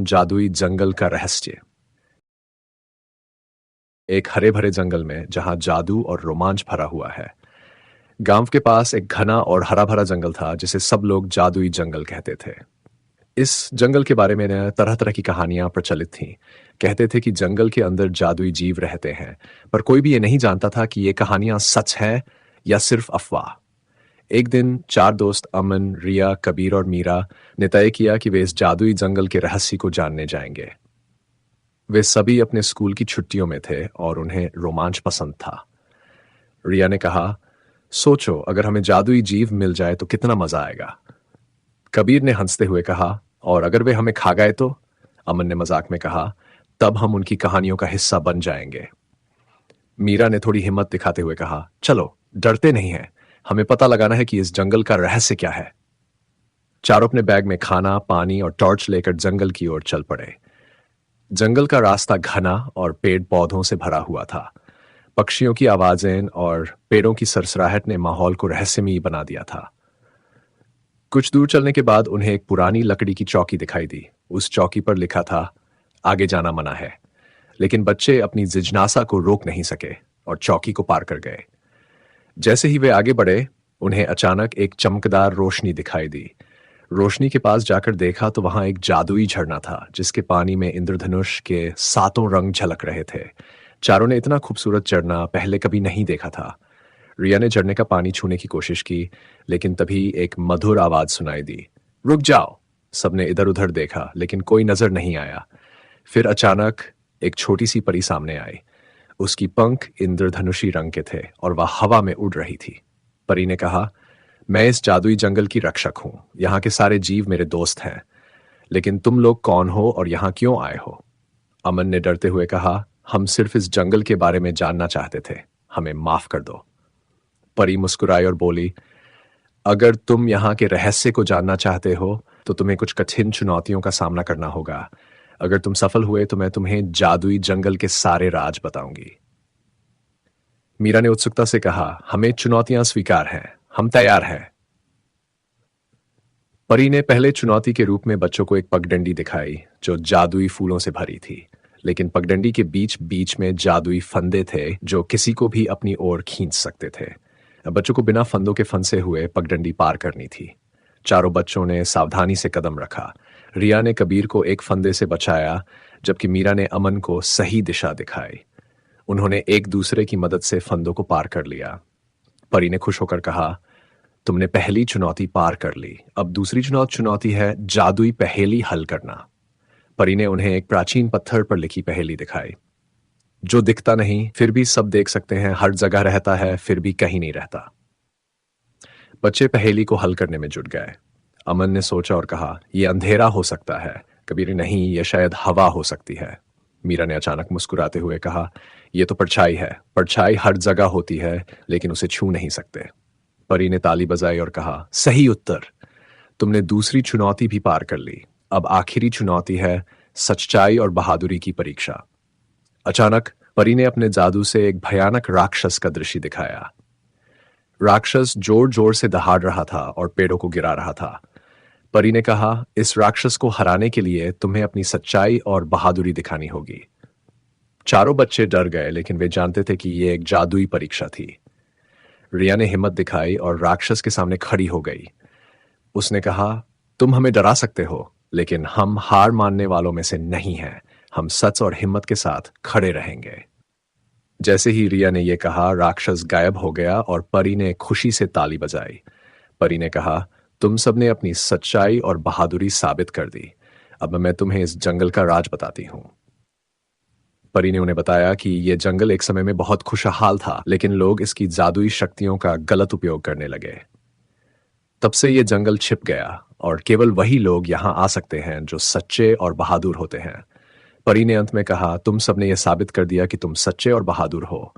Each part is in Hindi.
जादुई जंगल का रहस्य। एक हरे भरे जंगल में जहां जादू और रोमांच भरा हुआ है। गांव के पास एक घना और हरा भरा जंगल था जिसे सब लोग जादुई जंगल कहते थे। इस जंगल के बारे में तरह तरह की कहानियां प्रचलित थीं। कहते थे कि जंगल के अंदर जादुई जीव रहते हैं, पर कोई भी ये नहीं जानता था कि ये कहानियां सच है या सिर्फ अफवाह। एक दिन चार दोस्त अमन, रिया, कबीर और मीरा ने तय किया कि वे इस जादुई जंगल के रहस्य को जानने जाएंगे। वे सभी अपने स्कूल की छुट्टियों में थे और उन्हें रोमांच पसंद था। रिया ने कहा, सोचो अगर हमें जादुई जीव मिल जाए तो कितना मजा आएगा। कबीर ने हंसते हुए कहा, और अगर वे हमें खा गए तो? अमन ने मजाक में कहा, तब हम उनकी कहानियों का हिस्सा बन जाएंगे। मीरा ने थोड़ी हिम्मत दिखाते हुए कहा, चलो डरते नहीं हैं, हमें पता लगाना है कि इस जंगल का रहस्य क्या है। चारों अपने बैग में खाना, पानी और टॉर्च लेकर जंगल की ओर चल पड़े। जंगल का रास्ता घना और पेड़ पौधों से भरा हुआ था। पक्षियों की आवाजें और पेड़ों की सरसराहट ने माहौल को रहस्यमयी बना दिया था। कुछ दूर चलने के बाद उन्हें एक पुरानी लकड़ी की चौकी दिखाई दी। उस चौकी पर लिखा था, आगे जाना मना है। लेकिन बच्चे अपनी जिज्ञासा को रोक नहीं सके और चौकी को पार कर गए। जैसे ही वे आगे बढ़े, उन्हें अचानक एक चमकदार रोशनी दिखाई दी। रोशनी के पास जाकर देखा तो वहां एक जादुई झरना था जिसके पानी में इंद्रधनुष के सातों रंग झलक रहे थे। चारों ने इतना खूबसूरत झरना पहले कभी नहीं देखा था। रिया ने झरने का पानी छूने की कोशिश की, लेकिन तभी एक मधुर आवाज सुनाई दी, रुक जाओ। सबने इधर उधर देखा लेकिन कोई नजर नहीं आया। फिर अचानक एक छोटी सी परी सामने आई। उसकी पंख इंद्रधनुषी रंग के थे और वह हवा में उड़ रही थी। परी ने कहा, मैं इस जादुई जंगल की रक्षक हूं। यहाँ के सारे जीव मेरे दोस्त हैं। लेकिन तुम लोग कौन हो और यहाँ क्यों आए हो? अमन ने डरते हुए कहा, हम सिर्फ इस जंगल के बारे में जानना चाहते थे, हमें माफ कर दो। परी मुस्कुराई और बोली, अगर तुम यहाँ के रहस्य को जानना चाहते हो तो तुम्हें कुछ कठिन चुनौतियों का सामना करना होगा। अगर तुम सफल हुए तो मैं तुम्हें जादुई जंगल के सारे राज बताऊंगी। मीरा ने उत्सुकता से कहा, हमें चुनौतियां स्वीकार हैं, हम तैयार हैं। परी ने पहले चुनौती के रूप में बच्चों को एक पगडंडी दिखाई जो जादुई फूलों से भरी थी। लेकिन पगडंडी के बीच बीच में जादुई फंदे थे जो किसी को भी अपनी ओर खींच सकते थे। अब बच्चों को बिना फंदों के फंसे हुए पगडंडी पार करनी थी। चारों बच्चों ने सावधानी से कदम रखा। रिया ने कबीर को एक फंदे से बचाया, जबकि मीरा ने अमन को सही दिशा दिखाई। उन्होंने एक दूसरे की मदद से फंदों को पार कर लिया। परी ने खुश होकर कहा, तुमने पहली चुनौती पार कर ली, अब दूसरी चुनौती है जादुई पहेली हल करना। परी ने उन्हें एक प्राचीन पत्थर पर लिखी पहेली दिखाई, जो दिखता नहीं फिर भी सब देख सकते हैं, हर जगह रहता है फिर भी कहीं नहीं रहता। बच्चे पहेली को हल करने में जुट गए। अमन ने सोचा और कहा, यह अंधेरा हो सकता है। कबीर ने, नहीं, यह शायद हवा हो सकती है। मीरा ने अचानक मुस्कुराते हुए कहा, यह तो परछाई है। परछाई हर जगह होती है लेकिन उसे छू नहीं सकते। परी ने ताली बजाई और कहा, सही उत्तर। तुमने दूसरी चुनौती भी पार कर ली। अब आखिरी चुनौती है सच्चाई और बहादुरी की परीक्षा। अचानक परी ने अपने जादू से एक भयानक राक्षस का दृश्य दिखाया। राक्षस जोर जोर से दहाड़ रहा था और पेड़ों को गिरा रहा था। परी ने कहा, इस राक्षस को हराने के लिए तुम्हें अपनी सच्चाई और बहादुरी दिखानी होगी। चारों बच्चे डर गए लेकिन वे जानते थे कि यह एक जादुई परीक्षा थी। रिया ने हिम्मत दिखाई और राक्षस के सामने खड़ी हो गई। उसने कहा, तुम हमें डरा सकते हो लेकिन हम हार मानने वालों में से नहीं हैं। हम सच और हिम्मत के साथ खड़े रहेंगे। जैसे ही रिया ने यह कहा, राक्षस गायब हो गया और परी ने खुशी से ताली बजाई। परी ने कहा, तुम सबने अपनी सच्चाई और बहादुरी साबित कर दी। अब मैं तुम्हें इस जंगल का राज बताती हूं। परी ने उन्हें बताया कि यह जंगल एक समय में बहुत खुशहाल था, लेकिन लोग इसकी जादुई शक्तियों का गलत उपयोग करने लगे। तब से यह जंगल छिप गया और केवल वही लोग यहां आ सकते हैं जो सच्चे और बहादुर होते हैं। परी ने अंत में कहा, तुम सबने यह साबित कर दिया कि तुम सच्चे और बहादुर हो।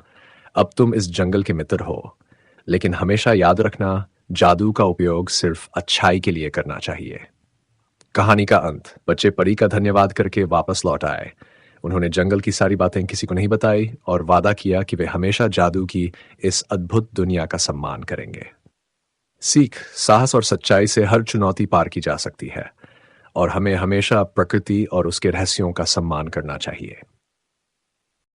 अब तुम इस जंगल के मित्र हो, लेकिन हमेशा याद रखना, जादू का उपयोग सिर्फ अच्छाई के लिए करना चाहिए। कहानी का अंत। बच्चे परी का धन्यवाद करके वापस लौट आए। उन्होंने जंगल की सारी बातें किसी को नहीं बताई और वादा किया कि वे हमेशा जादू की इस अद्भुत दुनिया का सम्मान करेंगे। सीख, साहस और सच्चाई से हर चुनौती पार की जा सकती है। और हमें हमेशा प्रकृति और उसके रहस्यों का सम्मान करना चाहिए।